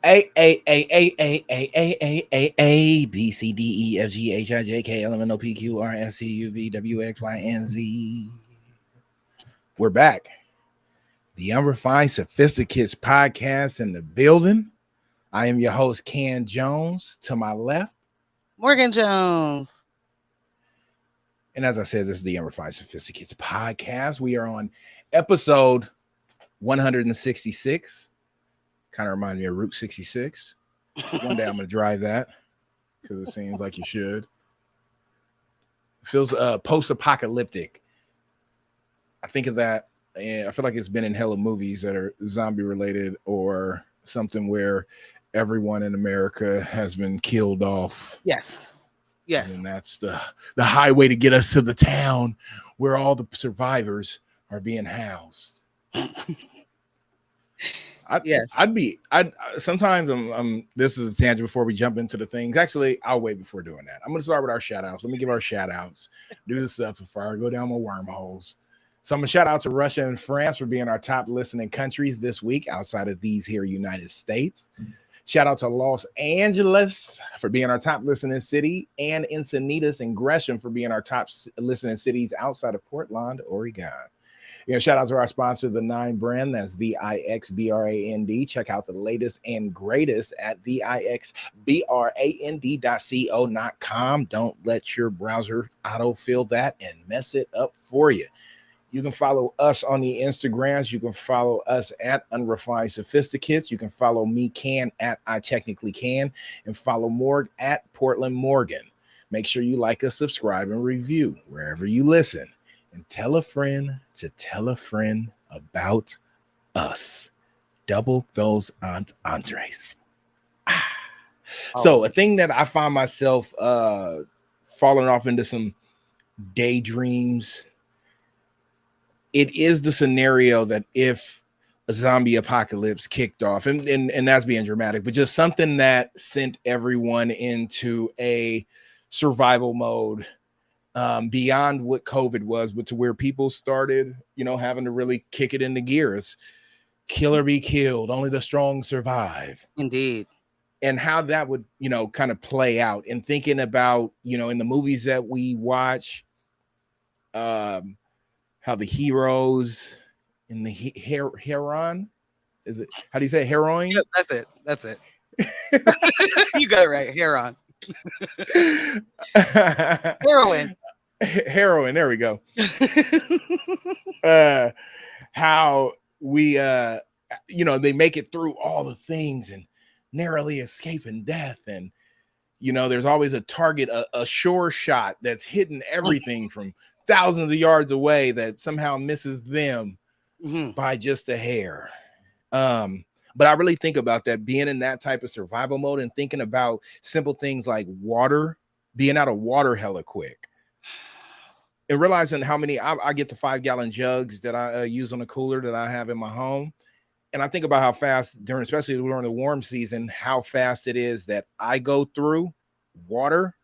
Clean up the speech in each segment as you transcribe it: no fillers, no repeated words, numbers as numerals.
A B C D E F G H I J K L M N O P Q R S T U V W X Y and Z. We're back. The Unrefined Sophisticates podcast in the building. I am your host, Ken Jones. To my left, Morgan Jones. and as I said, this is the Unrefined Sophisticates podcast. We are on episode 166. Kind of remind me of Route 66. One day I'm going to drive that because it seems like you should. It feels post-apocalyptic. I think of that, and I feel like it's been in hella movies that are zombie related or something where everyone in America has been killed off. Yes. And that's the highway to get us to the town where all the survivors are being housed. Sometimes I'm this is a tangent before we jump into the things. Actually, I'll wait before doing that. I'm gonna start with our shout outs. Let me give our shout outs, do the stuff before I go down my wormholes. So I'm gonna shout out to Russia and France for being our top listening countries this week outside of these here United States. Shout out to Los Angeles for being our top listening city, and Encinitas and Gresham for being our top listening cities outside of Portland, Oregon. Shout out to our sponsor, the Nine brand. That's VIXBRAND. Check out the latest and greatest at VIXBRAND.co.com. Don't let your browser autofill that and mess it up for you. You can follow us on the Instagrams. You can follow us at Unrefined Sophisticates. You can follow me, Can, at I Technically Can, and follow Morg at Portland Morgan. Make sure you like us, subscribe, and review wherever you listen. And tell a friend to tell a friend about us. Double those entrees. So a thing that I find myself falling off into some daydreams. It is the scenario that if a zombie apocalypse kicked off, and that's being dramatic, but just something that sent everyone into a survival mode beyond what COVID was, but to where people started, having to really kick it into gears. Kill or be killed. Only the strong survive. Indeed. And how that would, kind of play out. And thinking about, in the movies that we watch, how the heroes in the heroine, is it? How do you say heroine? Yep, that's it. You got it right. Heroin. There we go. How we they make it through all the things and narrowly escaping death, and there's always a target, a sure shot that's hitting everything from thousands of yards away that somehow misses them by just a hair. But I really think about that, being in that type of survival mode, and thinking about simple things like water, being out of water hella quick, and realizing how many I get the 5-gallon jugs that I use on the cooler that I have in my home. And I think about how fast, especially during the warm season, how fast it is that I go through water.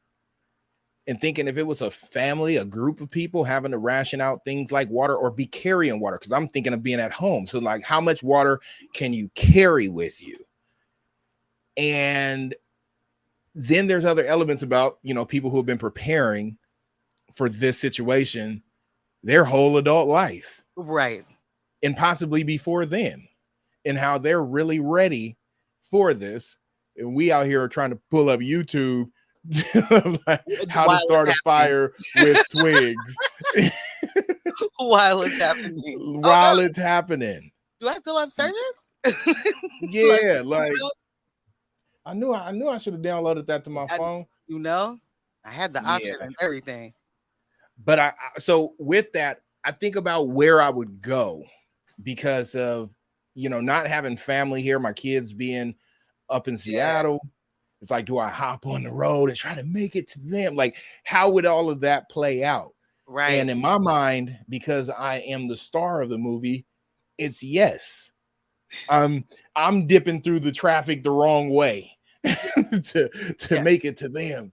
And thinking if it was a family, a group of people having to ration out things like water or be carrying water, because I'm thinking of being at home. So like, how much water can you carry with you? And then there's other elements about, people who have been preparing for this situation their whole adult life. Right. And possibly before then, and how they're really ready for this. And we out here are trying to pull up YouTube like how to start a fire with twigs while it's happening. Do I still have service? Yeah, like I knew I should have downloaded that to my phone. I had the option and everything. But so with that, I think about where I would go because of not having family here, my kids being up in Seattle. It's like, do I hop on the road and try to make it to them? Like, how would all of that play out? Right. And in my mind, because I am the star of the movie, it's yes. I'm dipping through the traffic the wrong way to make it to them.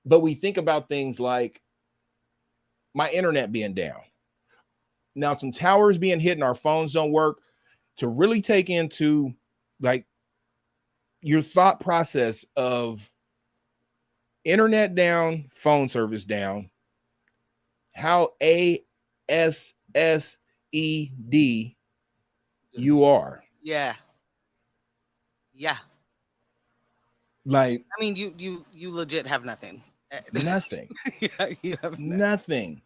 But we think about things like my internet being down. Now, some towers being hit and our phones don't work. to really take into like your thought process of internet down, phone service down, how ASSED you are. Yeah. Yeah. Like, I mean, you legit have nothing. nothing. Yeah, you have nothing.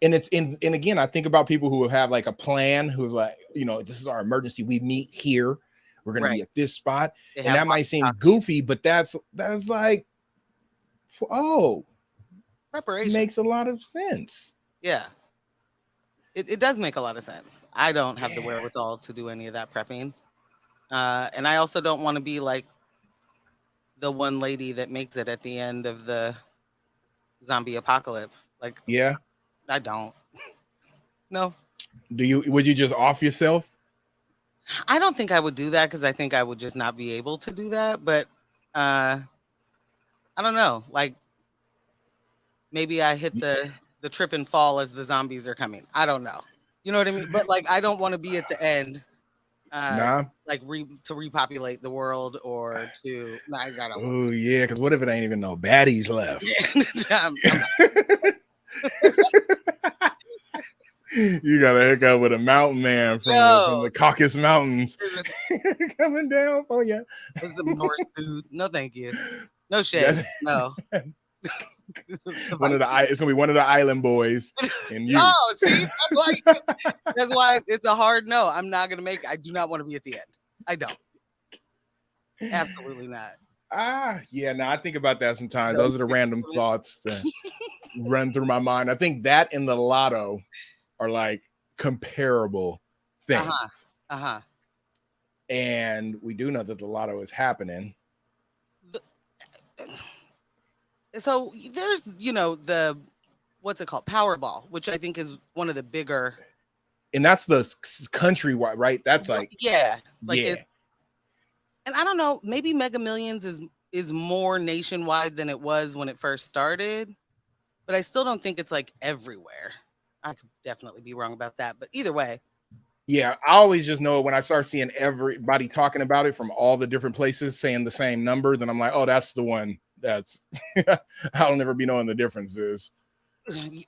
And it's and again, I think about people who have like a plan, who's like, you know, this is our emergency. We meet here. We're gonna be at this spot. They And that might seem goofy, but that's like, oh, preparation. Makes a lot of sense. Yeah. It does make a lot of sense. I don't have the wherewithal to do any of that prepping. And I also don't want to be like the one lady that makes it at the end of the zombie apocalypse. Like, yeah, I don't. No. Would you just off yourself? I don't think I would do that because I think I would just not be able to do that. But I don't know. Like, maybe I hit the trip and fall as the zombies are coming. I don't know. You know what I mean? But like, I don't want to be at the end. Like to repopulate the world or to. I gotta. Oh yeah, because what if it ain't even no baddies left? You gotta hook up with a mountain man from the Caucasus Mountains coming down. Oh yeah, some Norse food. No, thank you. No shade. No. It's gonna be one of the island boys. And you. Oh, see, that's why it's a hard no. I'm not gonna make. I do not want to be at the end. I don't. Absolutely not. Yeah. No, I think about that sometimes. Those are the random thoughts that run through my mind. I think that and the lotto are like comparable things. And we do know that the lotto is happening. So there's, the what's it called? Powerball, which I think is one of the bigger. And that's the countrywide, right? That's like, it's, and I don't know, maybe Mega Millions is more nationwide than it was when it first started, but I still don't think it's like everywhere. I could definitely be wrong about that, but either way. Yeah, I always just know when I start seeing everybody talking about it from all the different places saying the same number, then I'm like, oh, that's the one. That's I'll never be knowing the differences.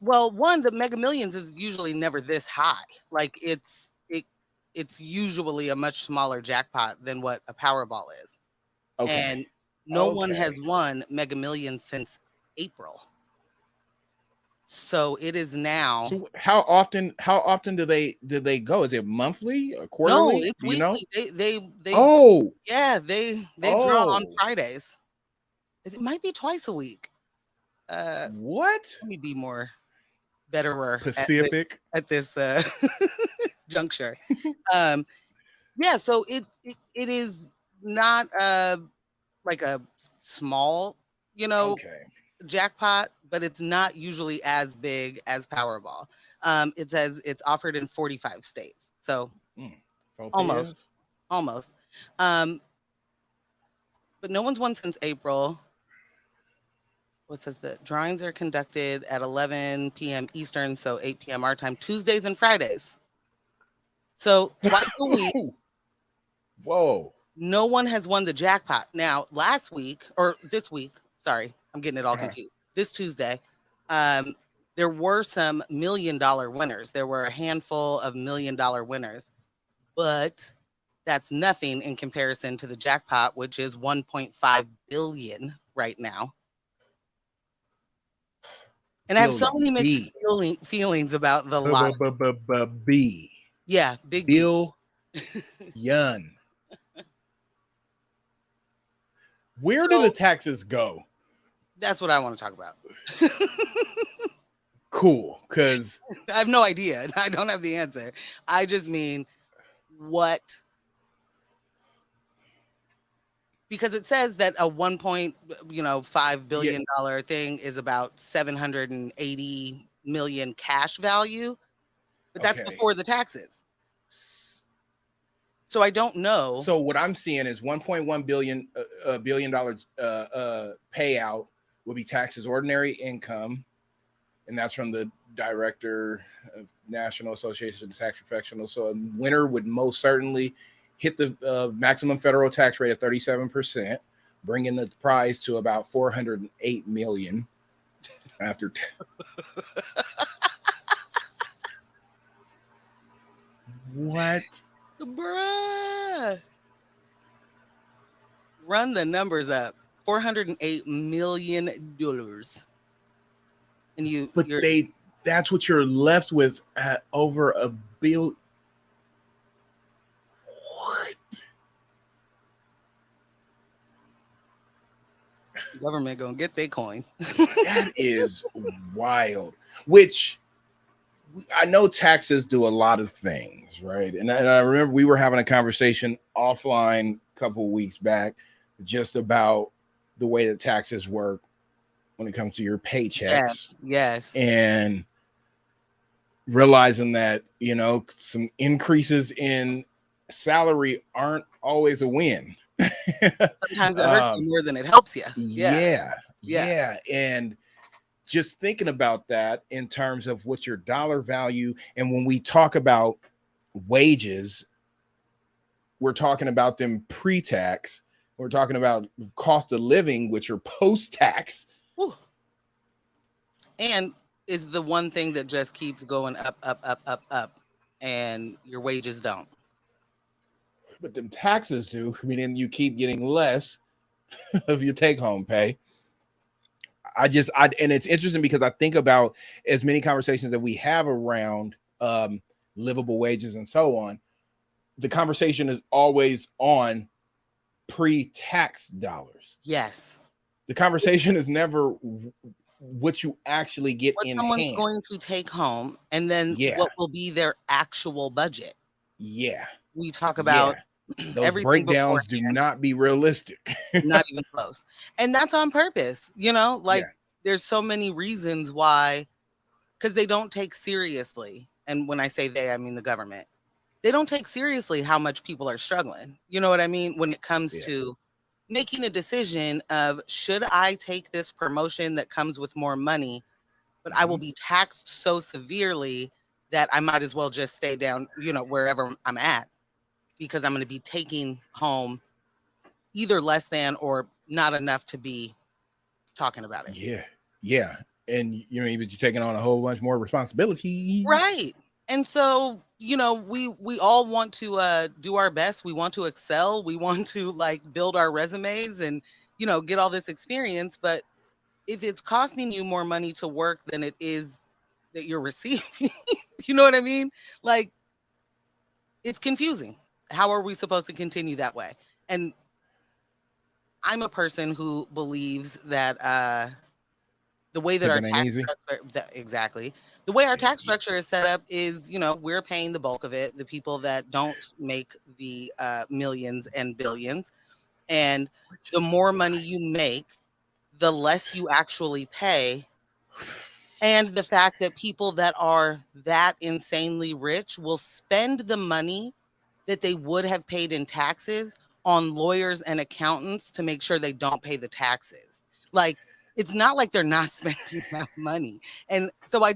Well, the Mega Millions is usually never this high. Like it's usually a much smaller jackpot than what a Powerball is. Okay. And no one has won Mega Millions since April. So it is now. So how often do they go? Is it monthly or quarterly? No, it's weekly. They draw on Fridays. It might be twice a week. What? Let me be more betterer Pacific at this juncture. Yeah, so it is not like a small, jackpot, but it's not usually as big as Powerball. It says it's offered in 45 states, so almost. But no one's won since April. What says the drawings are conducted at 11 p.m. Eastern, so 8 p.m. our time, Tuesdays and Fridays. So twice a week. Whoa. No one has won the jackpot. Now, this week, sorry, I'm getting it all confused. This Tuesday, there were some $1 million winners. There were a handful of $1 million winners, but that's nothing in comparison to the jackpot, which is 1.5 billion right now. And I have so many mixed feelings about the lot. B. Yeah, big Bill Yun. Where do the taxes go? That's what I want to talk about. Cool, because I have no idea. I don't have the answer. I just mean what. Because it says that a $1.5 billion thing is about 780 million cash value, but that's before the taxes. So I don't know. So what I'm seeing is 1.1 billion payout will be taxed as ordinary income. and that's from the director of National Association of Tax Professionals. So a winner would most certainly hit the maximum federal tax rate of 37%, bringing the prize to about 408 million after. What? Bruh. Run the numbers up. $408 million. And But that's what you're left with at over a billion. What? Government gonna get their coin. That is wild. Which I know taxes do a lot of things, right? And I remember we were having a conversation offline a couple of weeks back just about the way that taxes work when it comes to your paychecks. Yes. And realizing that, some increases in salary aren't always a win. Sometimes it hurts you more than it helps you. Yeah. And just thinking about that in terms of what's your dollar value. And when we talk about wages, we're talking about them pre-tax. We're talking about cost of living, which are post-tax. Whew. And is the one thing that just keeps going up, and your wages don't. But them taxes do. I mean, and you keep getting less of your take-home pay. And it's interesting because I think about as many conversations that we have around livable wages and so on. The conversation is always on pre-tax dollars. Yes. The conversation is never what you actually get what in someone's hand. going to take home, and then what will be their actual budget. Yeah. We talk about those breakdowns do not be realistic. Not even close. And that's on purpose, there's so many reasons why, because they don't take seriously. And when I say they, I mean the government. They don't take seriously how much people are struggling. You know what I mean? When it comes to making a decision of, should I take this promotion that comes with more money, but I will be taxed so severely that I might as well just stay down, wherever I'm at, because I'm going to be taking home either less than or not enough to be talking about it. Yeah. And you're taking on a whole bunch more responsibility. Right. And so, we all want to do our best. We want to excel. We want to build our resumes and, get all this experience. But if it's costing you more money to work than it is that you're receiving, you know what I mean? It's confusing. How are we supposed to continue that way? And I'm a person who believes that the way that our tax structure, the way our tax structure is set up is, we're paying the bulk of it, the people that don't make the millions and billions. And the more money you make, the less you actually pay. And the fact that people that are that insanely rich will spend the money that they would have paid in taxes on lawyers and accountants to make sure they don't pay the taxes. It's not like they're not spending that money. And so I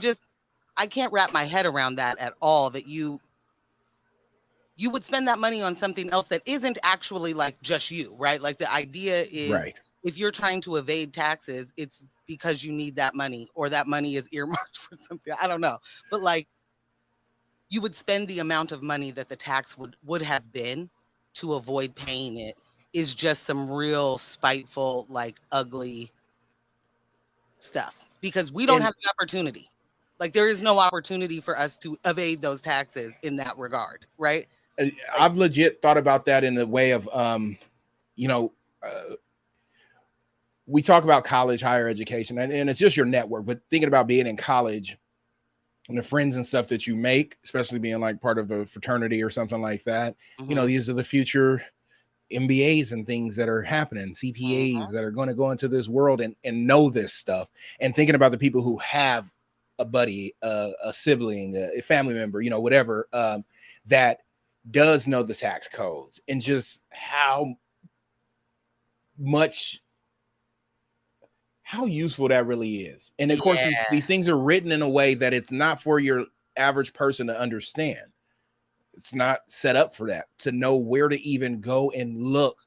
can't wrap my head around that at all, that you would spend that money on something else that isn't actually just you, right? The idea is if you're trying to evade taxes, it's because you need that money, or that money is earmarked for something. I don't know. But you would spend the amount of money that the tax would have been to avoid paying it, is just some real spiteful, ugly stuff, because we don't have the opportunity. There is no opportunity for us to evade those taxes in that regard, right? I've legit thought about that in the way of, we talk about college, higher education, and it's just your network, but thinking about being in college and the friends and stuff that you make, especially being part of a fraternity or something like that, these are the future MBAs and things that are happening, CPAs that are going to go into this world and know this stuff. And thinking about the people who have a buddy, a sibling, a family member, whatever, that does know the tax codes, and just how how useful that really is. And of course, Yeah. these things are written in a way that it's not for your average person to understand. It's not set up for that, to know where to even go and look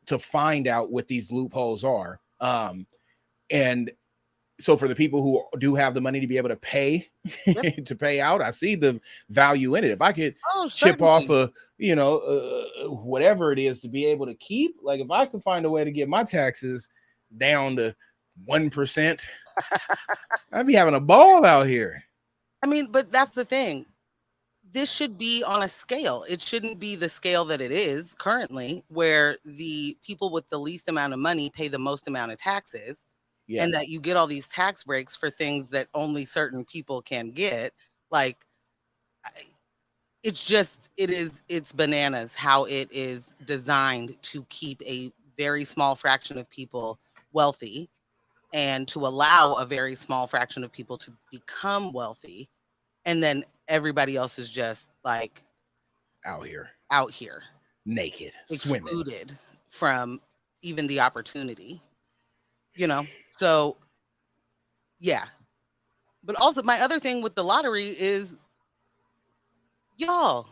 to find out what these loopholes are. And so for the people who do have the money to be able to pay Yep. to pay out, I see the value in it. If I could chip off Certainly. whatever it is to be able to keep, like if I could find a way to get my taxes down to 1%, I'd be having a ball out here. I mean, but that's the thing. This should be on a scale. It shouldn't be the scale that it is currently, where the people with the least amount of money pay the most amount of taxes, and that you get all these tax breaks for things that only certain people can get. Like, it's bananas how it is designed to keep a very small fraction of people wealthy and to allow a very small fraction of people to become wealthy. And then everybody else is just like out here naked, excluded swimming from even the opportunity, so yeah. But also my other thing with the lottery is, y'all,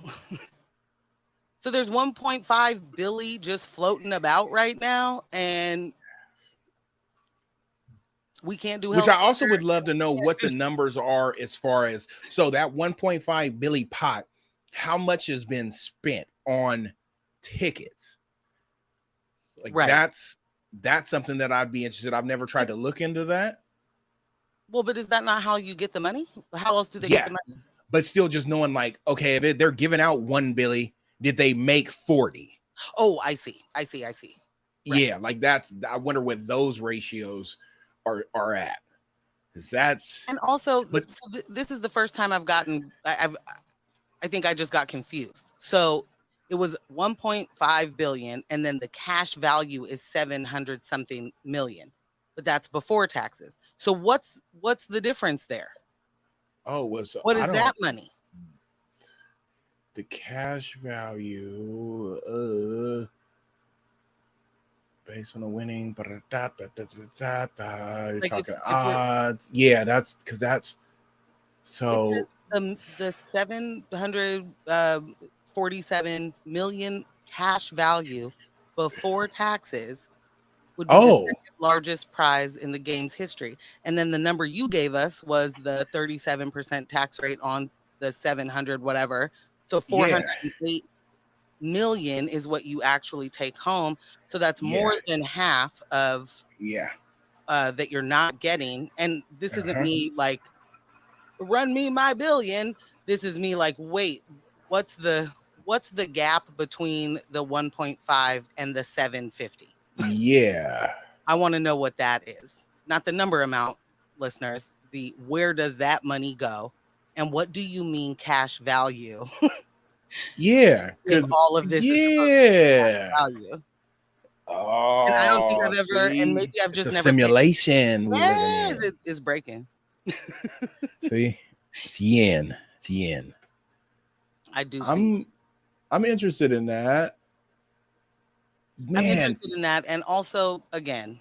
so there's 1.5 billion just floating about right now, and we can't do which I also would love to know what the numbers are as far as, so that 1.5 billion pot, how much has been spent on tickets? Like, right. That's something that I'd be interested. I've never tried to look into that. Well, but is that not how you get the money? How else do they get the money? But still, just knowing, like, okay, if they're giving out 1 billion, did they make 40? Oh, I see. Right. Yeah, like I wonder what those ratios are at. That's, and also, but this is the first time I've gotten. I think I just got confused. So it was 1.5 billion, and then the cash value is 700 something million, but that's before taxes. So what's the difference there? Oh, what is that money? The cash value, based on the winning, you're like talking odds. Yeah, that's because that's so. The 747 million cash value before taxes would be the second largest prize in the game's history. And then the number you gave us was the 37% tax rate on the 700 whatever. So 408 million is what you actually take home. So that's more than half of that you're not getting. And this isn't me like, run me my billion. This is me like, wait, what's the gap between the 1.5 and the 750? Yeah. I want to know what that is. Not the number amount, listeners. Where does that money go? And what do you mean cash value? Yeah. If all of this is supposed to be cash value. Oh, and I don't think I've ever, and maybe I've just never. Simulation we living in. It is breaking. See, it's yen. It's yen. I do see. I'm interested in that. Man. I'm interested in that. And also, again,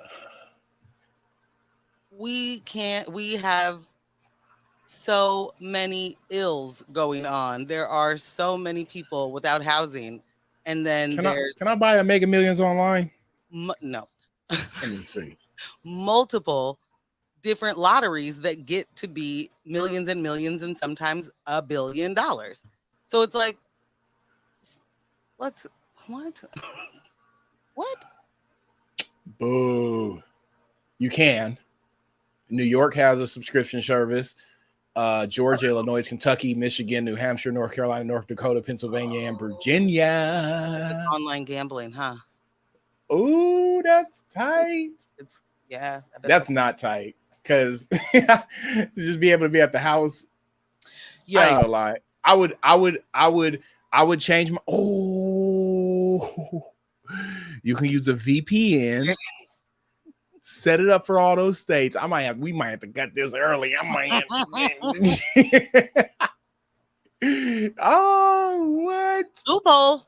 we have so many ills going on. There are so many people without housing. And then can I buy a Mega Millions online? No. Let me see. Multiple different lotteries that get to be millions and millions and sometimes $1 billion. So it's like, what? Boo. You can. New York has a subscription service. Georgia, Illinois, Kentucky, Michigan, New Hampshire, North Carolina, North Dakota, Pennsylvania, and Virginia. It's online gambling, huh? Oh, that's tight. That's not tight, because to just be able to be at the house. Yeah, I ain't gonna lie. I would change my. Oh, you can use a VPN. Set it up for all those states. We might have to get this early. I might have to. Oh, what? Loophole.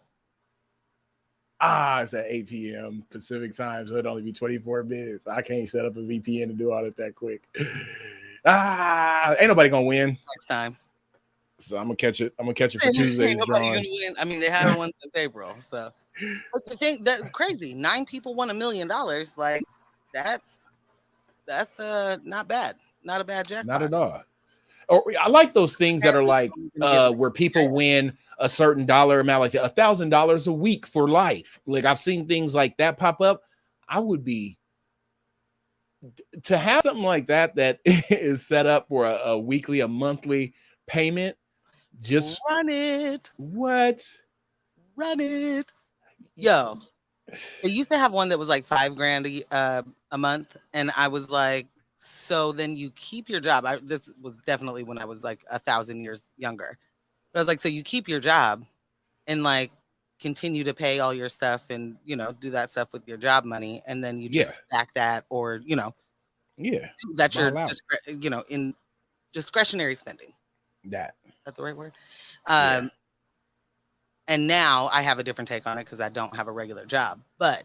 It's at 8 p.m. Pacific time, so it'd only be 24 minutes. I can't set up a VPN to do all that quick. Ain't nobody gonna win. Next time. So I'm gonna catch it. I'm gonna catch it for Ain't Tuesday's nobody drawing. gonna win. I mean, they haven't won since April. So, but the thing that crazy, 9 people won $1 million. Like that's not bad. Not a bad Not jackpot. at all. Or I like those things that are Apparently, like someone's gonna get like where people win a certain dollar amount, like $1,000 a week for life. Like I've seen things like that pop up. I would be to have something like that that is set up for a weekly, a monthly payment. Just run it, what? run it. Yo, they used to have one that was like $5,000 a month, and I was like, so then you keep your job. This was definitely when I was like 1,000 years younger. But I was like, so you keep your job and like continue to pay all your stuff and do that stuff with your job money, and then you Yeah, just stack that, or yeah. that's your Ball out in discretionary spending. that. That's the right word. Yeah. And now I have a different take on it because I don't have a regular job. But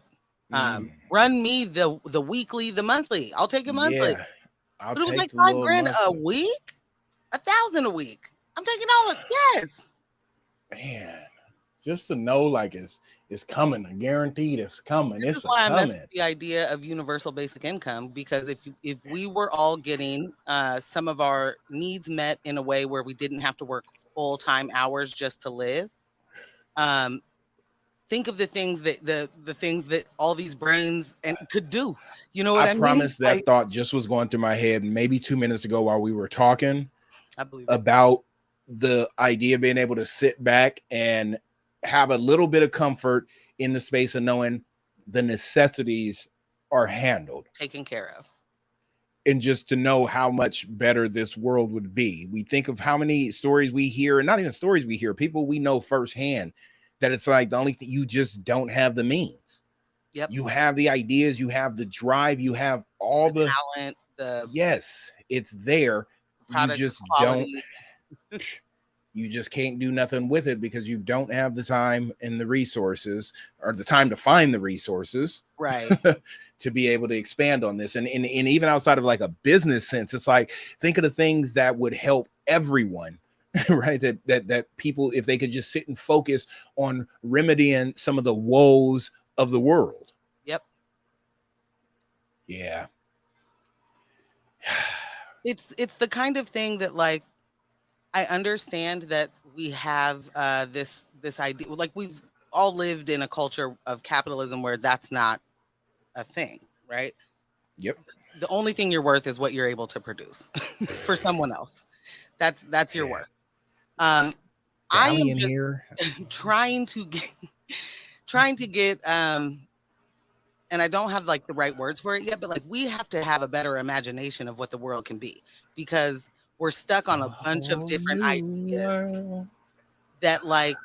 Mm. run me the weekly, the monthly. I'll take it monthly. Yeah. I'll But it was take like the little $5,000 a monthly. week, 1,000 a week. I'm taking all of yes. Man, just to know like it's coming, guaranteed it's coming. This is It's a why I mess coming. with the idea of universal basic income, because if we were all getting some of our needs met in a way where we didn't have to work full-time hours just to live, think of the things that the things that all these brains and could do. You know what I I mean? promise that thought just was going through my head maybe 2 minutes ago while we were talking I believe it. about the idea of being able to sit back and have a little bit of comfort in the space of knowing the necessities are handled, taken care of. and just to know how much better this world would be. We think of how many stories we hear, and not even stories we hear, people we know firsthand, that it's like the only thing, you just don't have the means. Yep. You have the ideas, you have the drive, you have all the talent, yes, it's there. You just don't. You just can't do nothing with it because you don't have the time and the resources, or the time to find the resources, right, to be able to expand on this. And even outside of like a business sense, it's like, think of the things that would help everyone. Right, that people, if they could just sit and focus on remedying some of the woes of the world. Yep. Yeah. It's the kind of thing that, like, I understand that we have this idea, like, we've all lived in a culture of capitalism where that's not a thing, right? Yep. The only thing you're worth is what you're able to produce for someone else. That's your worth. I am just here. trying to get and I don't have like the right words for it yet, but like, we have to have a better imagination of what the world can be, because we're stuck on a bunch of different ideas that, like,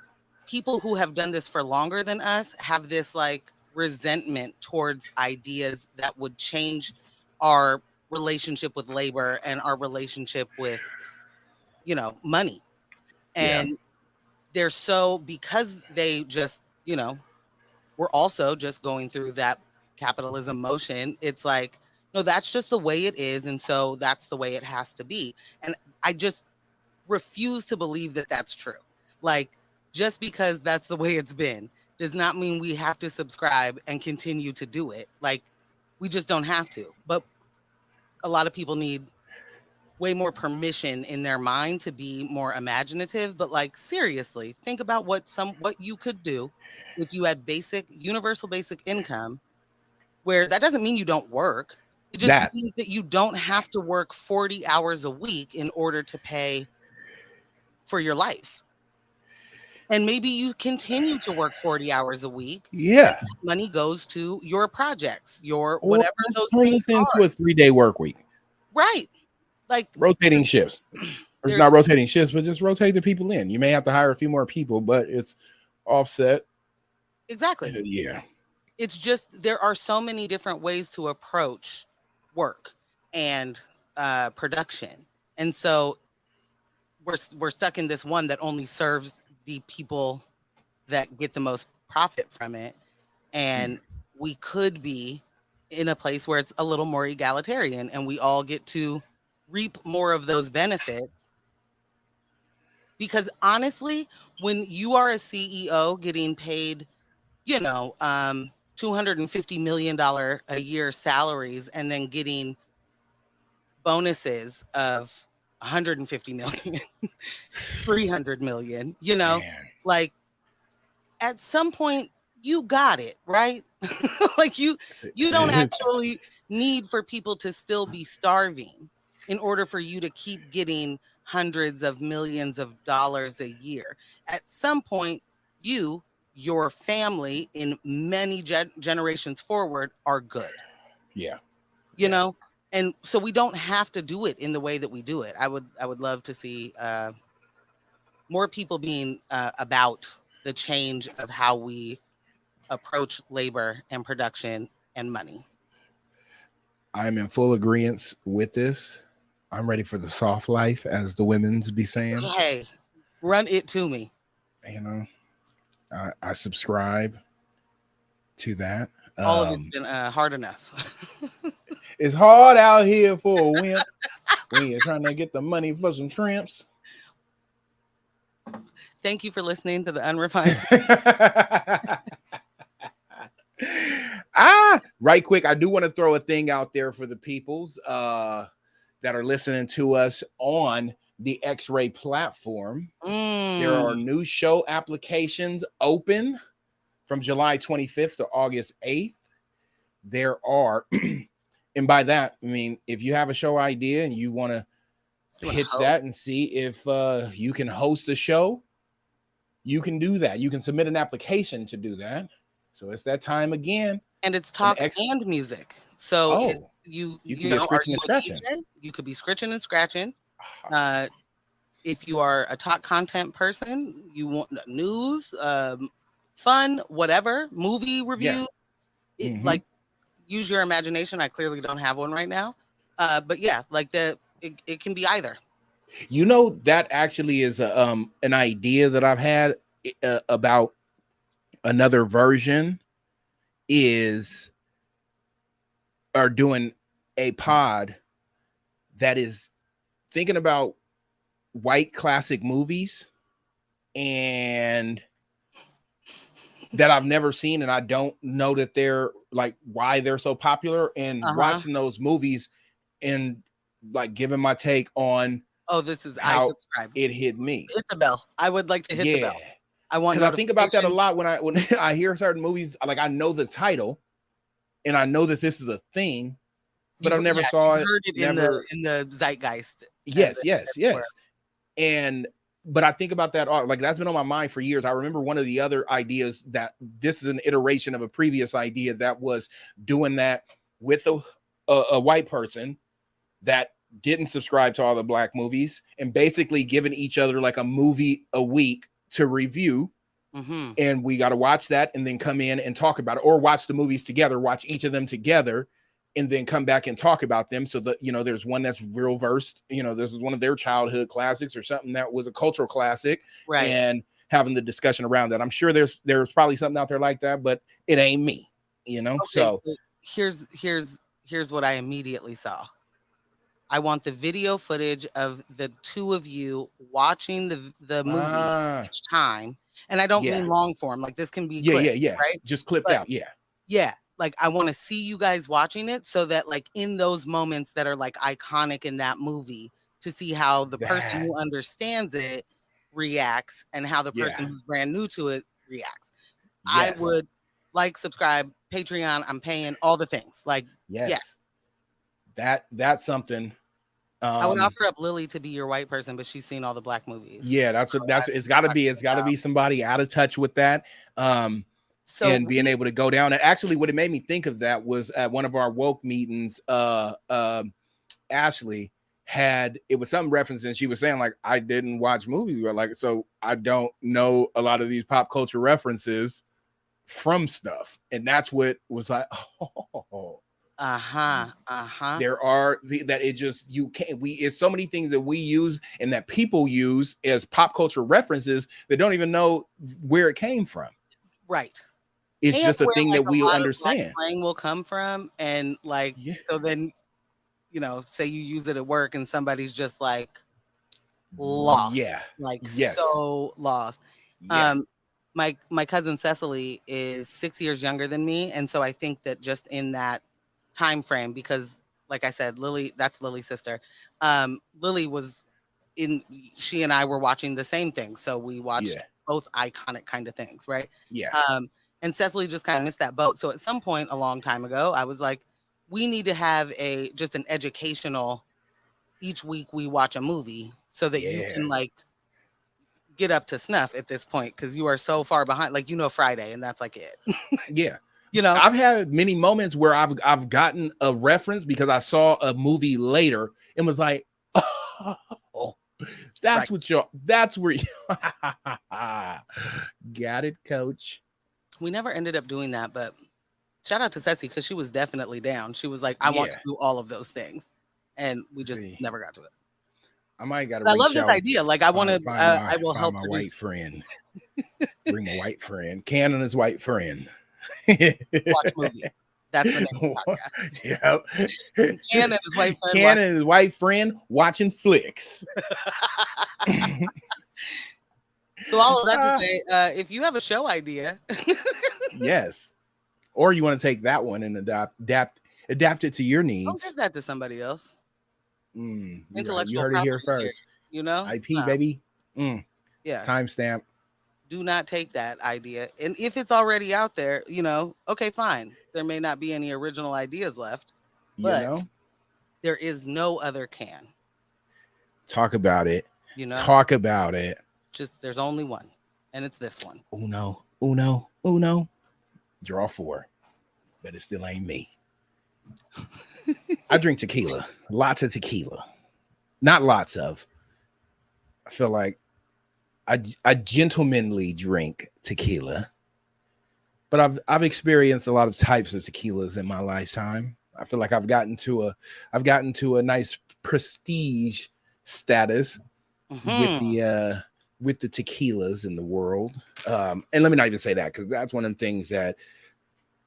people who have done this for longer than us have this like resentment towards ideas that would change our relationship with labor and our relationship with money. And they're so, because they just we're also just going through that capitalism motion. It's like, no, that's just the way it is. And so that's the way it has to be. And I just refuse to believe that that's true. Like, just because that's the way it's been does not mean we have to subscribe and continue to do it. Like, we just don't have to. But a lot of people need way more permission in their mind to be more imaginative. But like, seriously, think about what you could do if you had universal basic income, where that doesn't mean you don't work. It just means that you don't have to work 40 hours a week in order to pay for your life. And maybe you continue to work 40 hours a week. Yeah. Money goes to your projects, your whatever those turn things this into are. a 3-day work week. Right. Like, rotating shifts. It's not rotating shifts, but just rotate the people in. You may have to hire a few more people, but it's offset. Exactly. Yeah. It's just, there are so many different ways to approach work and production. And so we're stuck in this one that only serves the people that get the most profit from it. and we could be in a place where it's a little more egalitarian and we all get to reap more of those benefits. Because honestly, when you are a CEO getting paid, $250 million a year salaries and then getting bonuses of 150 million, 300 million, Man. like at some point you got it, right? Like you don't actually need for people to still be starving in order for you to keep getting hundreds of millions of dollars a year. At some point, your family in many generations forward are good. Yeah. You know? And so we don't have to do it in the way that we do it. I would love to see more people being about the change of how we approach labor and production and money. I'm in full agreement with this. I'm ready for the soft life, as the women's be saying. Hey, run it to me. I subscribe to that. All of it's been hard enough. It's hard out here for a wimp when you're trying to get the money for some shrimps. Thank you for listening to the Unrefined. Right quick, I do want to throw a thing out there for the peoples that are listening to us on the X-Ray platform. There are new show applications open from July 25th to August 8th. There are, and by that, I mean, if you have a show idea and you want to pitch that and see if you can host a show, you can do that. You can submit an application to do that. So it's that time again. And it's talk and music. So it's you can be scratching and scratching. You could be scratching and scratching. If you are a talk content person, you want news, fun, whatever, movie reviews, like use your imagination. I clearly don't have one right now. But yeah, like it can be either. That actually is an idea that I've had about another version are doing a pod that is thinking about white classic movies and that I've never seen, and I don't know that they're like why they're so popular, and watching those movies and like giving my take on this is how I subscribe. It hit me. Hit the bell. I would like to hit the bell. I want because I think about that a lot when I hear certain movies. Like I know the title, and I know that this is a thing, but I've never saw it. Heard it in the zeitgeist. Yes. But I think about that, like that's been on my mind for years. I remember one of the other ideas that this is an iteration of a previous idea that was doing that with a white person that didn't subscribe to all the black movies and basically giving each other like a movie a week to review. And we got to watch that and then come in and talk about it, or watch the movies together, watch each of them together, and then come back and talk about them. So that, there's one that's real versed, this is one of their childhood classics or something that was a cultural classic, right? And having the discussion around that. I'm sure there's probably something out there like that, but it ain't me, Okay, so here's what I immediately saw. I want the video footage of the two of you watching the movie each time. And I don't mean long form. Like this can be clips, right? Just clipped out. Yeah. Like I want to see you guys watching it so that like in those moments that are like iconic in that movie, to see how the person who understands it reacts and how the person who's brand new to it reacts. I would subscribe, Patreon, I'm paying all the things. Like, yes. That's something. I would offer up Lily to be your white person, but she's seen all the black movies. Yeah, it's got to be somebody out of touch with that. And being able to go down. And actually, what it made me think of that was at one of our woke meetings. Ashley it was some reference, and she was saying like, I didn't watch movies, but like, so I don't know a lot of these pop culture references from stuff, and that's what was like. There are it's so many things that we use and that people use as pop culture references that don't even know where it came from. Right. it's and just a where thing like that a we'll lot of black understand. slang will come from, and like Yeah. so then say you use it at work and somebody's just like lost, Yeah. like Yes. so lost. Yeah. Um, my cousin Cecily is 6 years younger than me, and so I think that just in that time frame, because like I said, Lily, that's Lily's sister. Lily was in. She and I were watching the same thing, so we Yeah. watched both iconic kind of things, right? Yeah. And Cecily just kind of missed that boat. So at some point a long time ago, I was like, we need to have just an educational. Each week we watch a movie so that you Yeah. can like get up to snuff at this point because you are so far behind. Like Friday, and that's like it. Yeah. you know, I've had many moments where I've gotten a reference because I saw a movie later and was like, oh, right. that's where you got it, coach. We never ended up doing that, but shout out to Ceci because she was definitely down. She was like, I want Yeah. to do all of those things. And we just See, never got to it. I might got to But I love reach this out, idea. Like I want to, I will find help my produce. white friend, bring my white friend, Canon's white friend. Watch movies. That's the name of the podcast. Yep. Canon is white friend. Canon is white friend watching flicks. So all of that to say, if you have a show idea, yes, or you want to take that one and adapt it to your needs. don't give that to somebody else. Intellectual right. You heard it here first. IP, no. baby. Yeah. Timestamp. Do not take that idea. And if it's already out there, okay, fine. There may not be any original ideas left, but there is no other can. Talk about it. Talk about it. Just there's only one, and it's this one. Uno. Draw 4. But it still ain't me. I drink tequila. Lots of tequila. Not lots of. I feel like I gentlemanly drink tequila. But I've experienced a lot of types of tequilas in my lifetime. I feel like I've gotten to a nice prestige status with the tequilas in the world. And let me not even say that because that's one of the things that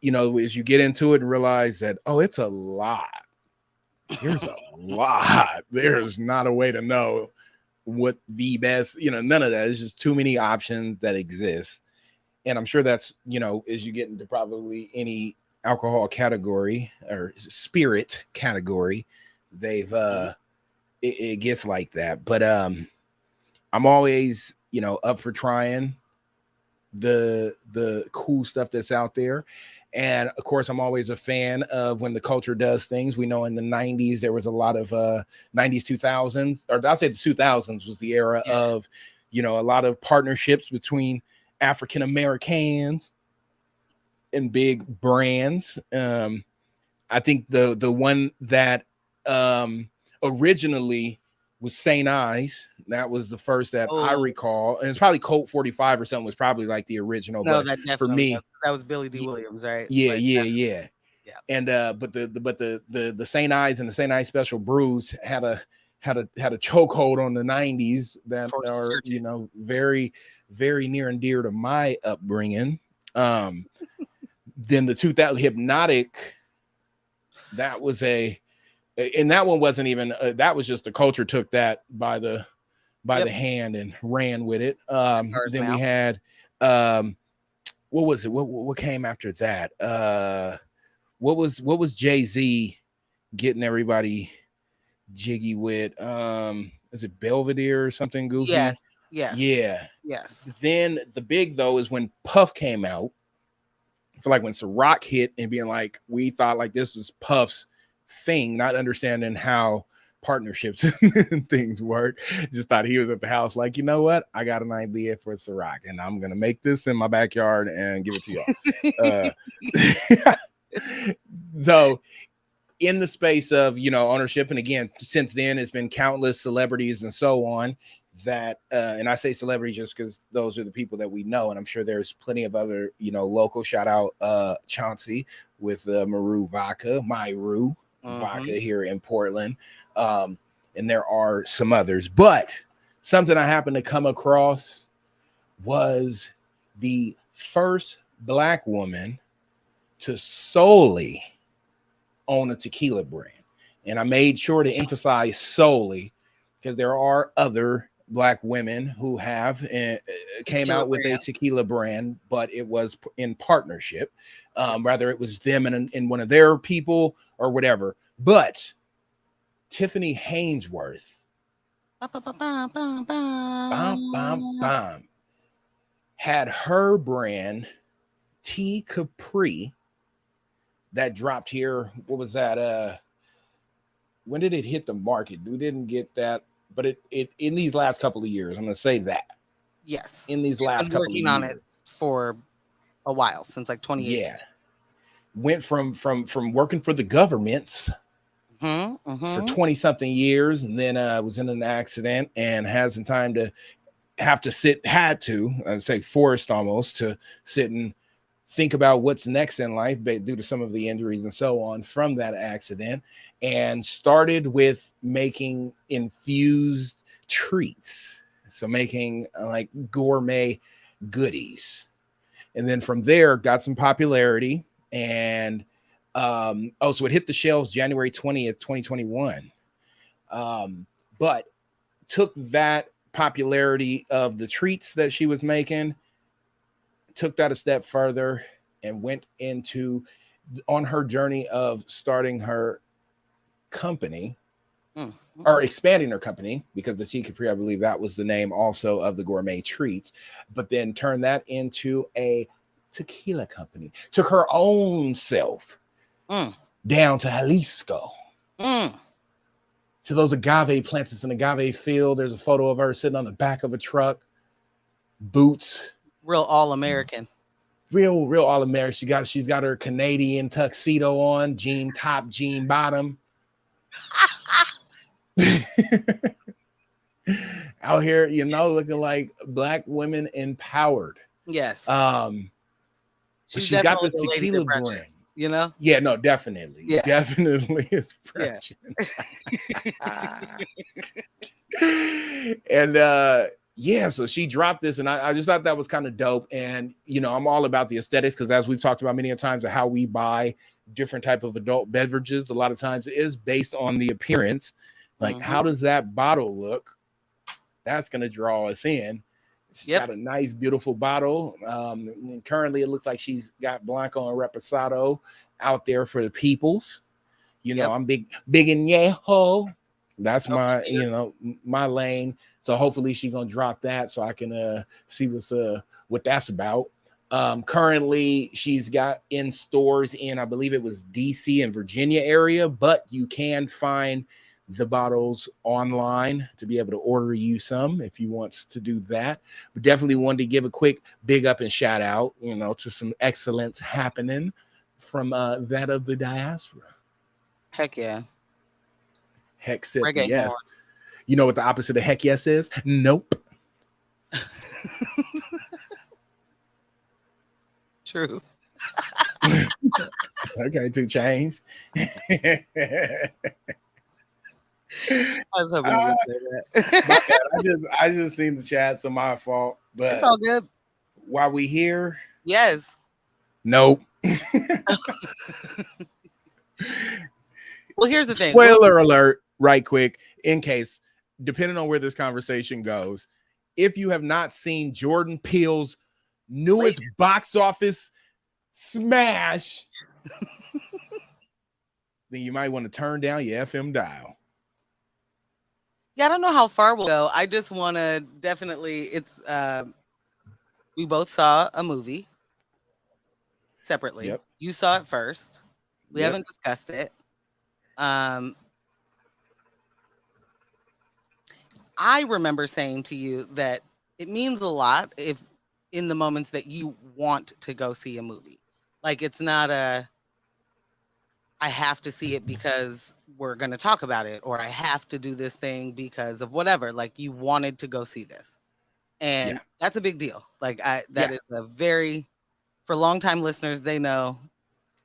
as you get into it and realize that, oh, it's a lot. There's a lot. There's not a way to know what the best, none of that. It's just too many options that exist. And I'm sure that's, as you get into probably any alcohol category or spirit category, they've, it gets like that. But I'm always, up for trying the cool stuff that's out there. And of course, I'm always a fan of when the culture does things. We know in the 90s, there was a lot of 90s, 2000s, or I'll say the 2000s was the era of, a lot of partnerships between African Americans and big brands. I think the one that originally was St. Ives. That was the first that I recall, and it's probably Colt 45 or something was probably like the original. No, but that definitely for me, that was Billy D. Williams, right? Yeah. And but the St. Ives and the St. Ives Special Brews had a chokehold on the 90s that are very, very near and dear to my upbringing. Then the 2000 Hypnotic, that was and that one wasn't even that was just the culture took that by the hand and ran with it. Then we had what was it? What came after that? What was Jay-Z getting everybody jiggy with? Is it Belvedere or something goofy? Yes. Then the big though is when Puff came out. I feel like when Ciroc hit and being like, we thought like this was Puff's thing, not understanding how partnerships and things work. Just thought he was at the house like, you know what? I got an idea for Ciroc and I'm going to make this in my backyard and give it to y'all. So in the space of, ownership, and again, since then, it's been countless celebrities and so on that, and I say celebrities just because those are the people that we know, and I'm sure there's plenty of other, local, shout out Chauncey with Myru Vodka here in Portland. And there are some others, but something I happened to come across was the first Black woman to solely own a tequila brand. And I made sure to emphasize solely because there are other Black women who have came Tequila out with a brand. tequila brand, but it was in partnership. Rather, it was them and one of their people or whatever. But Tiffany Hainsworth, had her brand Tea Capri that dropped here. What was that? When did it hit the market? We didn't get that, but it in these last couple of years. I'm gonna say that. Yes. In these She's last been couple of working on it years. for a while, since like 2018. Yeah. Went from working for the governments for 20 something years, and then was in an accident and had some time to had to I'd say forced almost to sit and think about what's next in life due to some of the injuries and so on from that accident, and started with making infused treats. So making like gourmet goodies. And then from there got some popularity, and so it hit the shelves January 20th, 2021. But took that popularity of the treats that she was making, took that a step further, and went into on her journey of starting her company or expanding her company, because the Tea Capri, I believe that was the name also of the gourmet treats, but then turned that into a tequila company. Took her own self down to Jalisco. To those agave plants. It's an agave field. There's a photo of her sitting on the back of a truck, boots. Real all-American. Real all-American. She's got her Canadian tuxedo on, jean top, jean bottom. Out here, looking like Black women empowered. Yes. She's got this tequila brand. Yeah, no, definitely. Yeah. Definitely is French. And so she dropped this, and I just thought that was kind of dope. And I'm all about the aesthetics, because as we've talked about many times, of how we buy different type of adult beverages, a lot of times is based on the appearance. Like, how does that bottle look? That's going to draw us in. She's got a nice, beautiful bottle. Currently, it looks like she's got Blanco and Reposado out there for the peoples. I'm big in Yeho. That's my, my lane. So hopefully she's gonna drop that, so I can see what that's about. Currently, she's got in stores in, I believe it was DC and Virginia area, but you can find the bottles online to be able to order you some if you want to do that. But definitely wanted to give a quick big up and shout out, to some excellence happening from that of the diaspora. Heck yeah. Heck said the yes. More. You know what the opposite of heck yes is? Nope. True. Okay, 2 Chainz. I was hoping you would say that. I just seen the chat, so my fault. But it's all good. While we here, yes. Nope. Well, here's the thing. Spoiler alert, right quick, in case, depending on where this conversation goes, if you have not seen Jordan Peele's newest box office smash, then you might want to turn down your FM dial. Yeah, I don't know how far we'll go. I just want to definitely, we both saw a movie separately. Yep. You saw it first. We haven't discussed it. I remember saying to you that it means a lot if in the moments that you want to go see a movie. Like, it's not I have to see it because we're going to talk about it, or I have to do this thing because of whatever. Like, you wanted to go see this. And that's a big deal. Like, that is a very, for longtime listeners, they know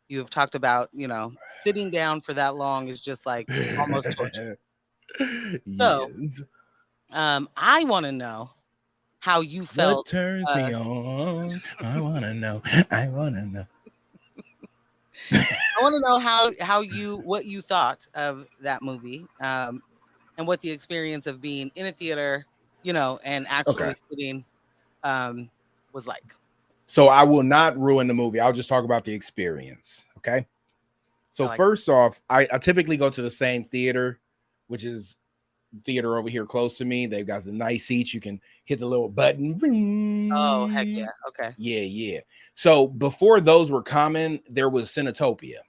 you have talked about, sitting down for that long is just like almost torture. So, I want to know how you felt. What turns me on? I want to know. I want to know. I want to know what you thought of that movie, and what the experience of being in a theater, and actually sitting, was like. So I will not ruin the movie. I'll just talk about the experience. Okay. So first off, I typically go to the same theater, which is theater over here close to me. They've got the nice seats. You can hit the little button. Oh, heck yeah. Okay. Yeah. So before those were common, there was Cinetopia.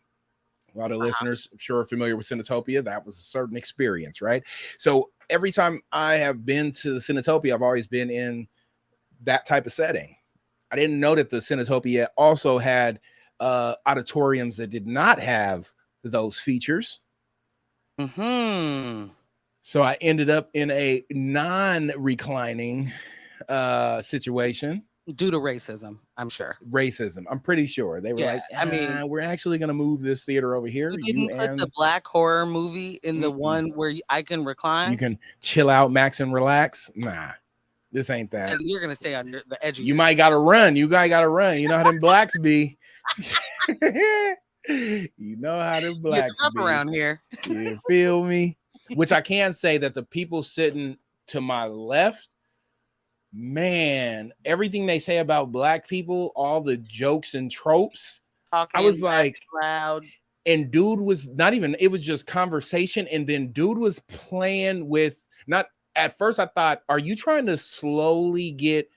A lot of listeners, I'm sure, are familiar with Cinetopia. That was a certain experience, right? So every time I have been to the Cinetopia, I've always been in that type of setting. I didn't know that the Cinetopia also had auditoriums that did not have those features. So I ended up in a non-reclining situation. Due to racism, I'm sure. Racism. I'm pretty sure. They were like, I mean, we're actually going to move this theater over here. You didn't put the black horror movie in the one where I can recline? You can chill out, max, and relax? Nah, this ain't that. So you're going to stay on the edge of You might got to run. You guys got to run. You know how them blacks be. You know how them blacks it's tough be. Around here. You feel me? Which I can say that the people sitting to my left, man, everything they say about black people, all the jokes and tropes, I was like, loud. And dude was not even, it was just conversation. And then dude was playing with, not at first I thought, are you trying to slowly get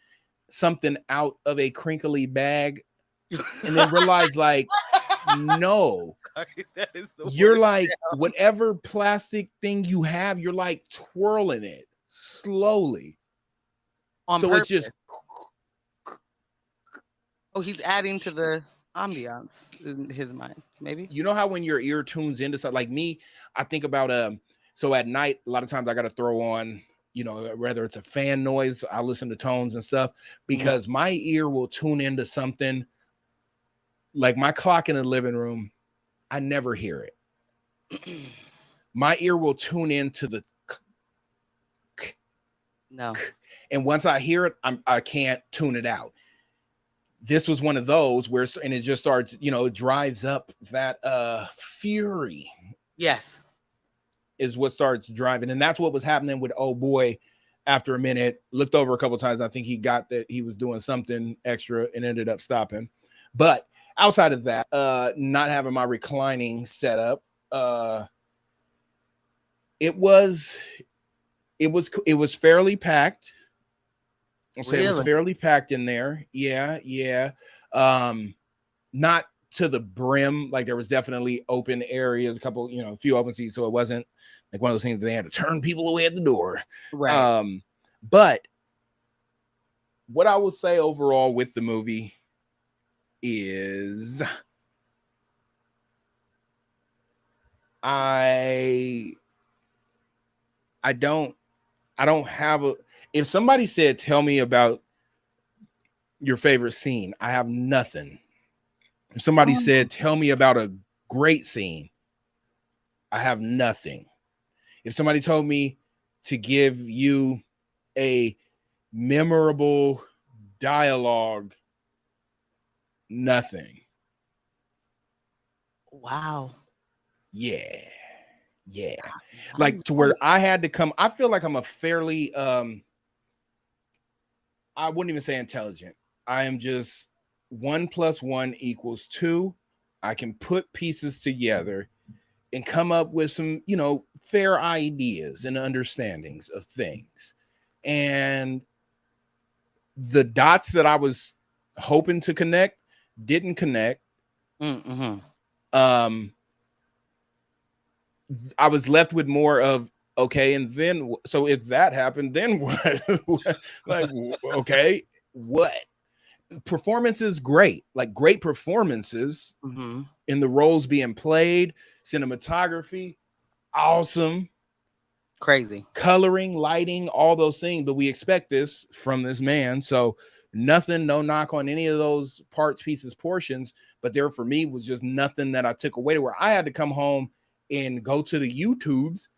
something out of a crinkly bag? And then realized like, no. Sorry, that is the you're like sound. Whatever plastic thing you have, you're like twirling it slowly. On so purpose. It's just he's adding to the ambiance in his mind. Maybe you know how when your ear tunes into something like me, I think about so at night a lot of times I got to throw on, whether it's a fan noise, I listen to tones and stuff because my ear will tune into something. Like my clock in the living room, I never hear it. My ear will tune into the no. And once I hear it, I can't tune it out. This was one of those where it just starts, it drives up that fury. Yes. Is what starts driving. And that's what was happening with oh boy. After a minute, looked over a couple of times. I think he got that he was doing something extra and ended up stopping. But outside of that, not having my reclining setup, it was fairly packed. I'll say it was fairly packed in there. Yeah. Not to the brim. Like there was definitely open areas, a few open seats. So it wasn't like one of those things that they had to turn people away at the door. Right. But what I would say overall with the movie is I don't have if somebody said tell me about your favorite scene, I have nothing. If somebody said tell me about a great scene, I have nothing. If somebody told me to give you a memorable dialogue, nothing. Wow. Yeah. Like to where I had to come. I feel like I'm a fairly I wouldn't even say intelligent. I am just 1 + 1 = 2. I can put pieces together and come up with some, fair ideas and understandings of things. And the dots that I was hoping to connect didn't connect. I was left with more of okay, and then so if that happened, then what? Like okay, what? Performances great, like great performances in the roles being played, cinematography, awesome, crazy, coloring, lighting, all those things. But we expect this from this man, so nothing, no knock on any of those parts, pieces, portions. But there for me was just nothing that I took away to where I had to come home and go to the YouTubes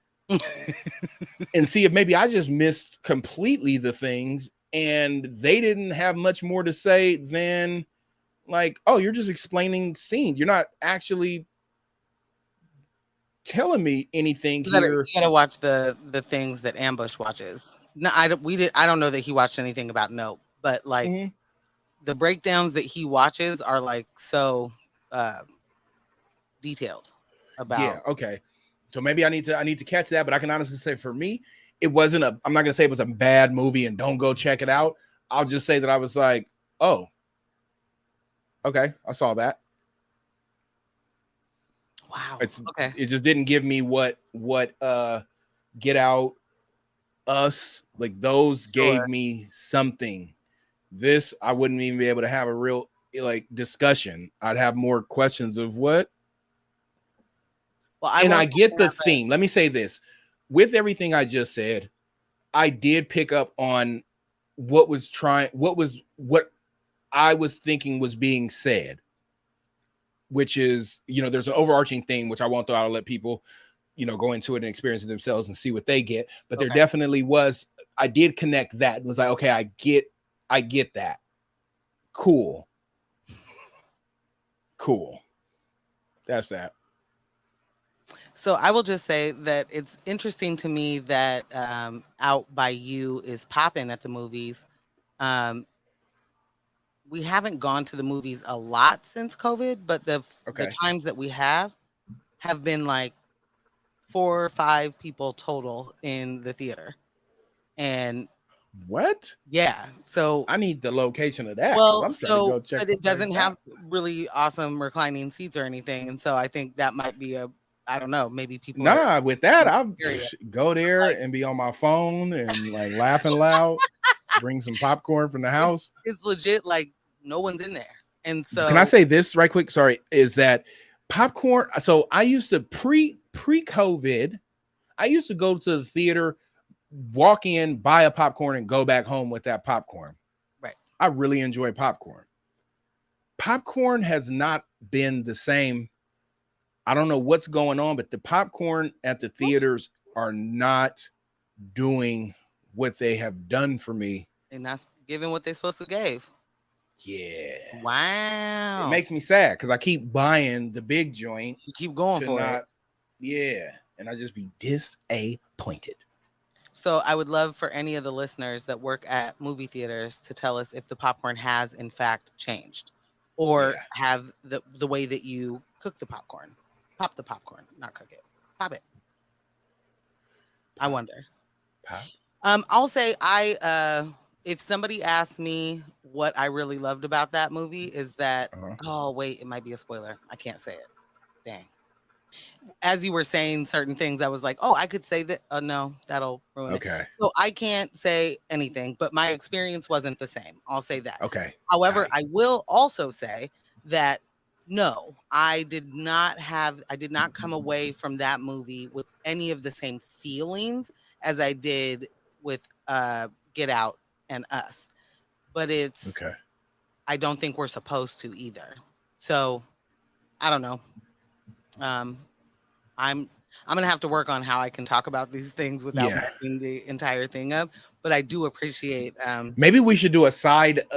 and see if maybe I just missed completely the things and they didn't have much more to say than Like, oh, you're just explaining scenes. You're not actually telling me anything here. You gotta watch the things that Ambush watches. No, I don't know that he watched anything about Nope, but like the breakdowns that he watches are like so detailed about. Yeah, okay. So maybe I need to catch that, but I can honestly say for me, it wasn't a I'm not gonna say it was a bad movie and don't go check it out. I'll just say that I was like, oh, okay, I saw that. Wow. It's Okay. it just didn't give me what Get Out, Us, like those gave me something. This I wouldn't even be able to have a real like discussion. I'd have more questions of what. Well, And I get the theme. Let me say this. With everything I just said, I did pick up on what I was thinking was being said, which is, there's an overarching theme, which I won't throw out. I'll let people, go into it and experience it themselves and see what they get. But there definitely was, I did connect that. It was like, okay, I get that. Cool. That's that. So I will just say that it's interesting to me that Out by You is popping at the movies. We haven't gone to the movies a lot since COVID, but the times that we have been like 4 or 5 people total in the theater. And what? Yeah. So I need the location of that. Well, I'm trying to go check. but it doesn't have really awesome reclining seats or anything. And so I think that might be I don't know, maybe people with that, I'll go there and be on my phone and like laughing loud, bring some popcorn from the house. It's legit like no one's in there. And so can I say this right quick? Sorry, is that popcorn? So I used to pre-COVID, I used to go to the theater, walk in, buy a popcorn, and go back home with that popcorn. Right. I really enjoy popcorn. Popcorn has not been the same. I don't know what's going on, but the popcorn at the theaters are not doing what they have done for me. And that's giving what they're supposed to give. Yeah. Wow. It makes me sad because I keep buying the big joint. You keep going for it. Yeah. And I just be disappointed. So I would love for any of the listeners that work at movie theaters to tell us if the popcorn has in fact changed or have the way that you cook the popcorn. Pop the popcorn, not cook it. Pop it. I wonder. Pop. I'll say if somebody asks me what I really loved about that movie is that oh wait, it might be a spoiler. I can't say it. Dang. As you were saying certain things, I was like, oh, I could say that. Oh no, that'll ruin it. So I can't say anything, but my experience wasn't the same. I'll say that. Okay. However, I will also say that no, I did not come away from that movie with any of the same feelings as I did with Get Out and Us. But it's I don't think we're supposed to either. So I don't know. I'm gonna have to work on how I can talk about these things without messing the entire thing up. But I do appreciate. Maybe we should do a side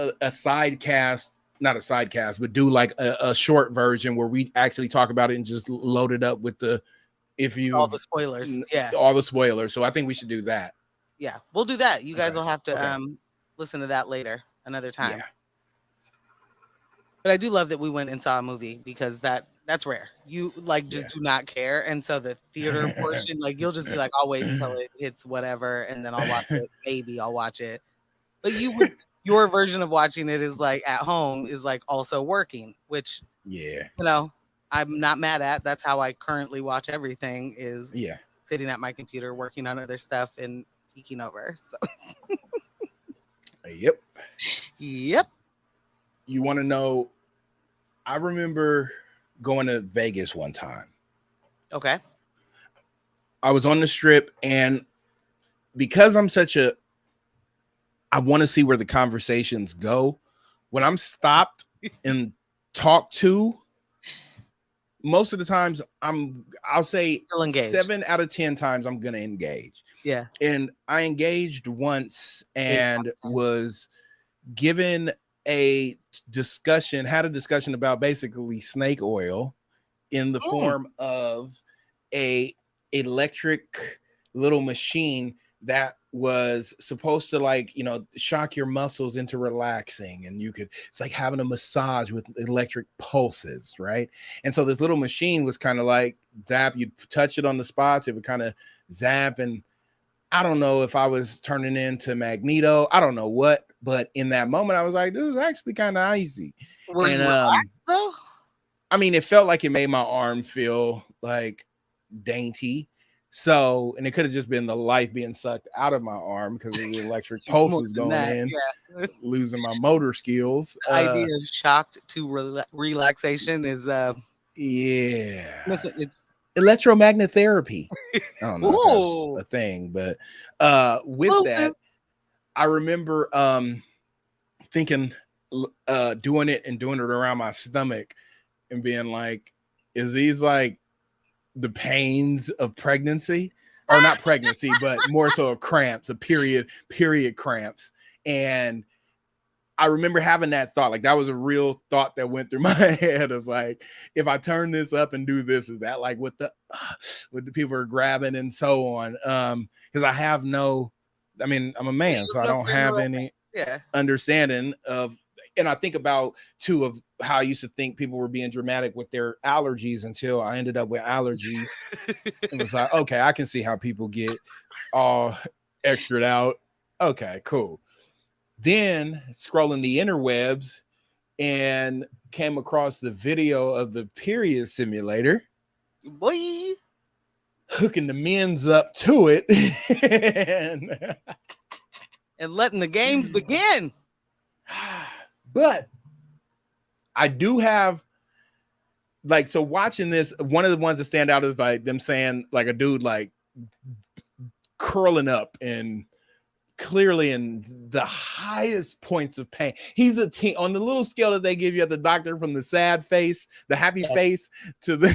cast. Not a side cast, but do like a short version where we actually talk about it and just load it up with all the spoilers. Yeah, all the spoilers. So I think we should do that. Yeah, we'll do that. You guys will have to listen to that later, another time. Yeah. But I do love that we went and saw a movie because that's rare. You just do not care, and so the theater portion, you'll just be like, I'll wait until it hits whatever, and then I'll watch it. Maybe I'll watch it. But your version of watching it is like at home is like also working, which I'm not mad at. That's how I currently watch everything is sitting at my computer working on other stuff and peeking over. So Yep. You want to know? I remember going to Vegas one time. Okay. I was on the Strip, and because I'm I want to see where the conversations go. When I'm stopped and talked to, most of the times I'll say 7 out of 10 times I'm going to engage. Yeah. And I engaged once and was given had a discussion about basically snake oil in the form of a electric little machine that was supposed to, like, you know, shock your muscles into relaxing, and it's like having a massage with electric pulses, right? And so this little machine was kind of like zap, you'd touch it on the spots, it would kind of zap, and I don't know if I was turning into Magneto, I don't know what, but in that moment I was like, this is actually kind of icy. Were you relaxed though? I mean, it felt like it made my arm feel like dainty. So, and it could have just been the life being sucked out of my arm because of the electric pulses going in, losing my motor skills. The idea of shocked to relaxation is listen, it's electromagnet therapy. I don't know if that's a thing, but with that, I remember thinking doing it around my stomach and being like, is these like the pains of pregnancy, or not pregnancy, but more so of cramps, of period cramps? And I remember having that thought, like that was a real thought that went through my head of like, if I turn this up and do this, is that like what the people are grabbing and so on? Because I have I mean, I'm a man, so I don't have any understanding of. And I think about too of how I used to think people were being dramatic with their allergies until I ended up with allergies. It was like, okay, I can see how people get all extra'd out. Okay, cool. Then scrolling the interwebs and came across the video of the period simulator. Boy, hooking the men's up to it and letting the games begin. But I do have, like, so watching this, one of the ones that stand out is like them saying like a dude like curling up and clearly in the highest points of pain. He's a teen on the little scale that they give you at the doctor, from the sad face, the happy face, to the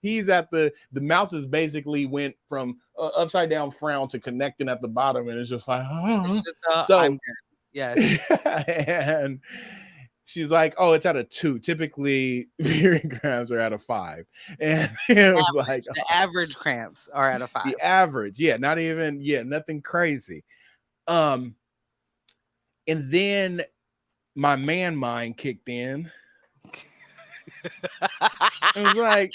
he's at the mouth is basically went from upside down frown to connecting at the bottom, and it's just like, it's just, so I'm good. Yes. And she's like, oh, it's at a 2. Typically period cramps are at a 5. And it was like the average cramps are at a 5. The average, not even, nothing crazy. And then my man mind kicked in. It was like,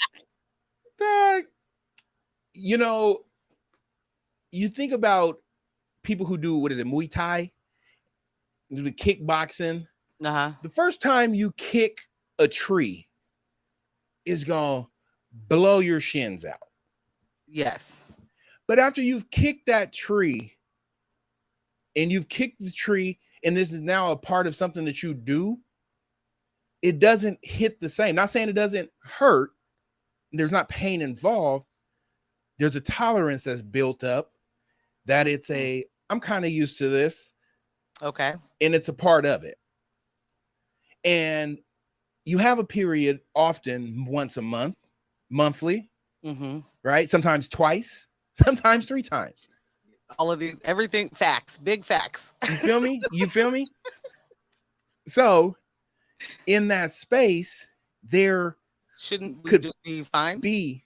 Dad, you know, you think about people who do, what is it, Muay Thai, do the kickboxing. The first time you kick a tree is gonna blow your shins out. Yes. But after you've kicked that tree, and you've kicked the tree, and this is now a part of something that you do, it doesn't hit the same. Not saying it doesn't hurt. There's not pain involved. There's a tolerance that's built up that I'm kind of used to this. Okay. And it's a part of it. And you have a period often once a month, monthly, right? Sometimes twice, sometimes 3 times. All of these, everything, facts, big facts. You feel me? You feel me? So in that space, there could just be fine. Be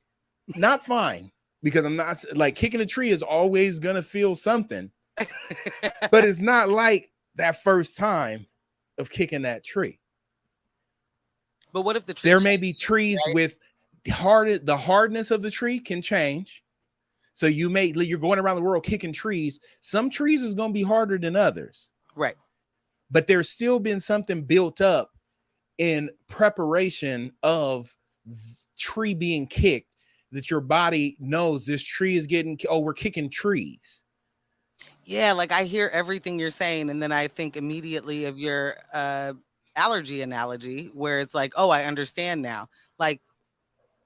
not fine, because I'm not like kicking a tree is always gonna feel something, but it's not like that first time of kicking that tree. But what if the tree there may be trees, right? With the hardness of the tree can change. So you're going around the world kicking trees. Some trees is going to be harder than others. Right. But there's still been something built up in preparation of tree being kicked, that your body knows this tree is we're kicking trees. Yeah, like I hear everything you're saying, and then I think immediately of your allergy analogy, where it's like, oh, I understand now. Like,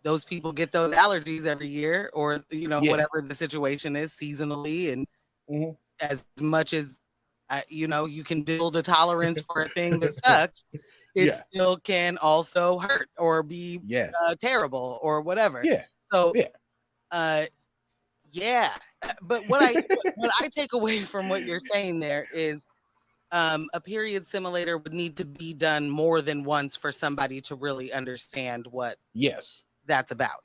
those people get those allergies every year, or whatever the situation is seasonally, and as much as you can build a tolerance for a thing that sucks, it still can also hurt or be terrible or whatever. So but what I take away from what you're saying there is a period simulator would need to be done more than once for somebody to really understand what that's about.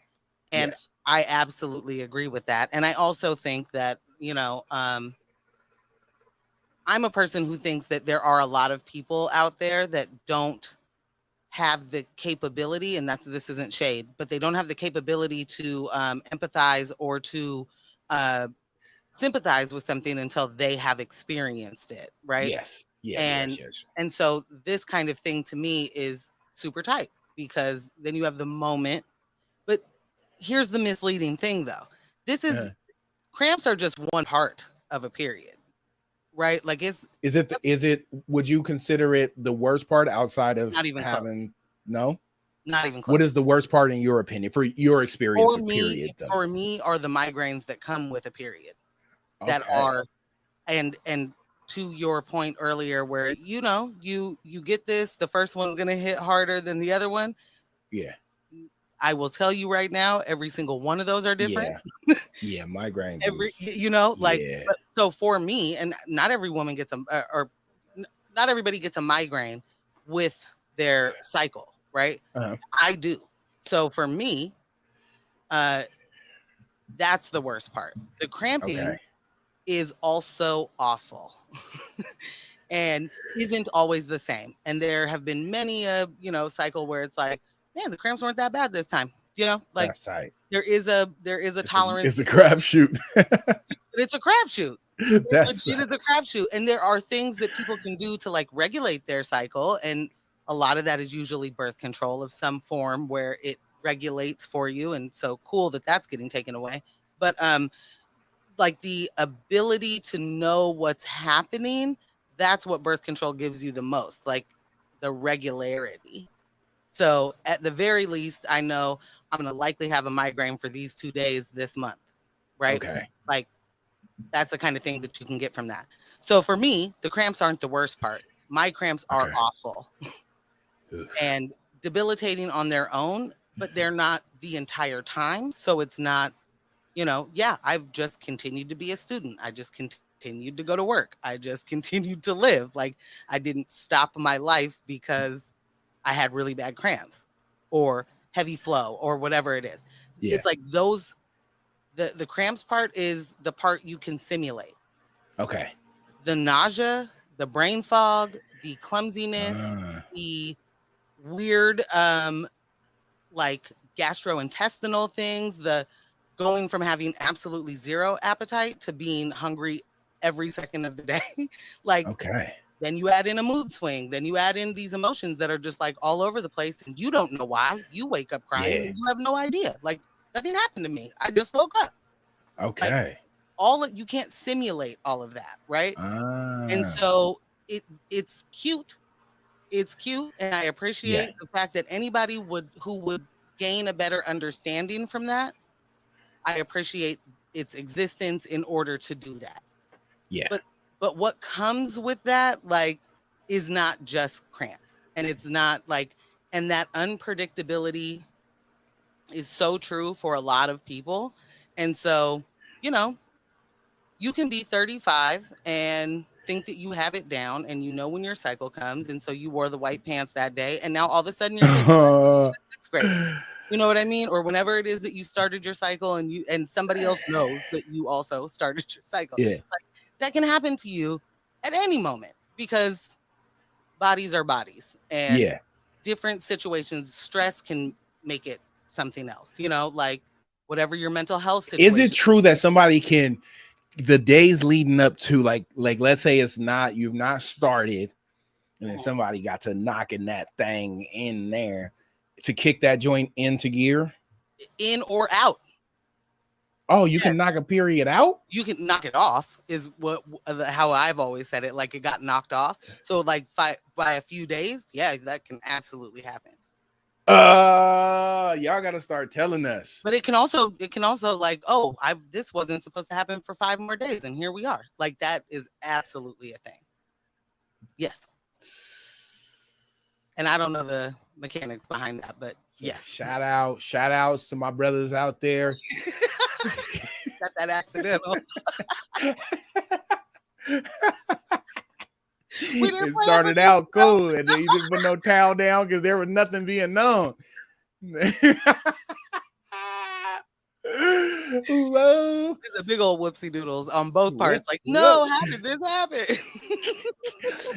And I absolutely agree with that. And I also think that, I'm a person who thinks that there are a lot of people out there that don't have the capability, and this isn't shade, but they don't have the capability to empathize or to sympathize with something until they have experienced it, right? And so this kind of thing to me is super tight, because then you have the moment. But here's the misleading thing, though. Cramps are just one part of a period, right? Like, is it would you consider it the worst part outside of not even having close. No? Not even close. What is the worst part in your opinion, for your experience of period? For me, are the migraines that come with a period. That are, and to your point earlier, where you get this, the first one's gonna hit harder than the other one. Yeah. I will tell you right now, every single one of those are different. Yeah, migraines. So for me, and not every woman gets not everybody gets a migraine with their cycle, right? I do. So for me, that's the worst part. The cramping is also awful and isn't always the same. And there have been many a cycle where it's like, man, the cramps weren't that bad this time. Like, that's tight. There is a tolerance. It's a crapshoot. It's a crapshoot. It's a crapshoot. And there are things that people can do to like regulate their cycle. And a lot of that is usually birth control of some form where it regulates for you. And so cool that that's getting taken away. But like the ability to know what's happening, that's what birth control gives you the most, like the regularity. So at the very least, I know I'm going to likely have a migraine for these 2 days this month, right? Like, that's the kind of thing that you can get from that. So for me, the cramps aren't the worst part. My cramps are awful and debilitating on their own, but they're not the entire time. So it's not, I've just continued to be a student. I just continued to go to work. I just continued to live. Like, I didn't stop my life because I had really bad cramps or heavy flow or whatever it is. It's like those, the cramps part is the part you can simulate. The nausea, the brain fog, the clumsiness, the weird, like gastrointestinal things, the going from having absolutely zero appetite to being hungry every second of the day. Like, then you add in a mood swing. Then you add in these emotions that are just like all over the place, and you don't know why. You wake up crying and you have no idea. Like, nothing happened to me. I just woke up. Like, you can't simulate all of that, right? And so it's cute. It's cute, and I appreciate the fact that anybody who would gain a better understanding from that. I appreciate its existence in order to do that. But what comes with that, like, is not just cramps. And it's not like, and that unpredictability is so true for a lot of people. And so, you can be 35 and think that you have it down and you know when your cycle comes. And so you wore the white pants that day. And now all of a sudden your kid's in sixth grade. You know what I mean? Or whenever it is that you started your cycle and somebody else knows that you also started your cycle. Like, that can happen to you at any moment, because bodies are bodies, and different situations, stress can make it something else, like whatever your mental health situation. Is it true that somebody can, the days leading up to, like let's say you've not started, and then somebody got to knocking that thing in there to kick that joint into gear? In or out. Oh, you can knock a period out? You can knock it off, is how I've always said it. Like, it got knocked off. So like by a few days, that can absolutely happen. Y'all got to start telling us. But it can also like, this wasn't supposed to happen for 5 more days, and here we are. Like, that is absolutely a thing. Yes. And I don't know the mechanics behind that, but yes. Shout outs to my brothers out there. Got that accidental. It started out cool, and he didn't put no towel down because there was nothing being known. Whoa. It's a big old whoopsie doodles on both parts. Like, no, how did this happen?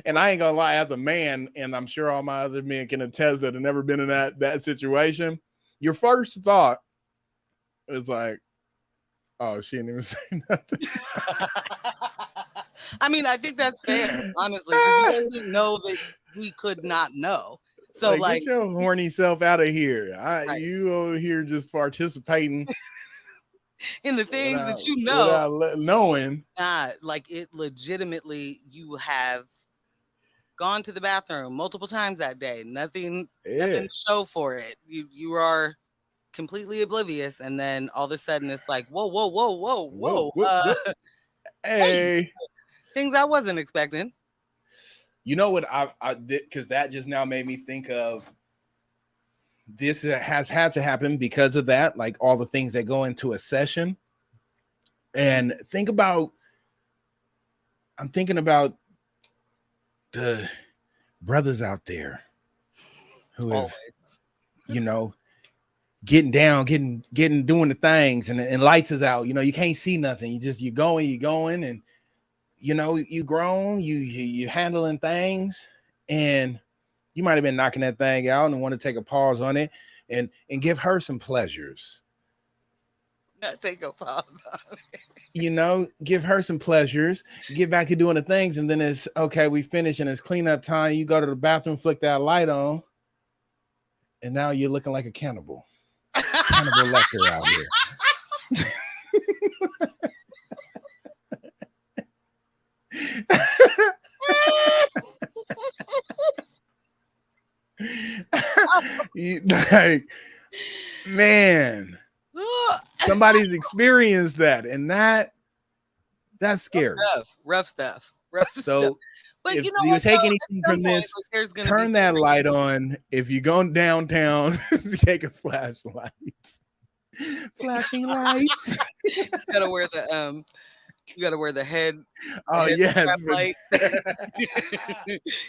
And I ain't gonna lie, as a man, and I'm sure all my other men can attest that have never been in that situation. Your first thought is like, "Oh, she didn't even say nothing." I mean, I think that's fair, honestly, because you guys didn't know that we could not know. So, like, get your horny self out of here. Right. You over here just participating in the things that you know without knowing. Like, it legitimately, you have gone to the bathroom multiple times that day. Nothing to show for it. You are completely oblivious, and then all of a sudden it's like, whoa. Hey, things I wasn't expecting. You know what I did, because that just now made me think of this has had to happen because of that, like all the things that go into a session. And I'm thinking about the brothers out there who have, getting down, doing the things, and lights is out. You can't see nothing. You're going, and you grown, you handling things, and you might have been knocking that thing out and want to take a pause on it and give her some pleasures. Not take a pause on it. Give her some pleasures, get back to doing the things, and then it's okay, we finish and it's cleanup time. You go to the bathroom, flick that light on, and now you're looking like a cannibal. Cannibal Lecter out here. Like, man, somebody's experienced that, and that's scary. Rough stuff. So but if you take anything from this, like, turn that light on. If you're going downtown, take a flashlight. Flashing lights. You gotta wear the head. Oh, yeah. Light.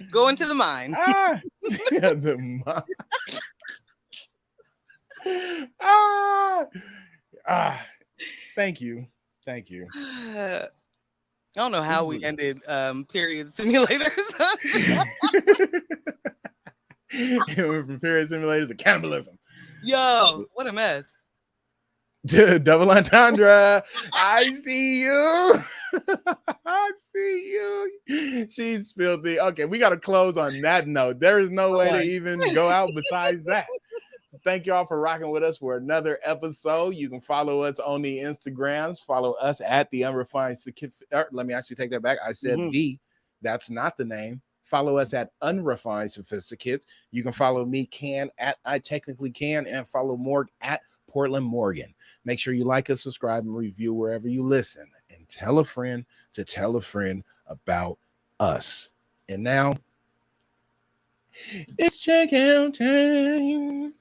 Go into the mine. The mine. Thank you. I don't know how we ended period simulators. From period simulators to cannibalism. Yo, what a mess. Double entendre. I see you. I see you. She's filthy. Okay, we got to close on that note. There is no way to even go out besides that. So thank y'all for rocking with us for another episode. You can follow us on the Instagrams. Follow us at the Unrefined Sophisticates. Let me actually take that back. I said that's not the name. Follow us at Unrefined Sophisticates. You can follow me, Can, at I Technically Can, and follow Morg at Portland Morgan. Make sure you like us, subscribe, and review wherever you listen. And tell a friend to tell a friend about us. And now, it's checkout time.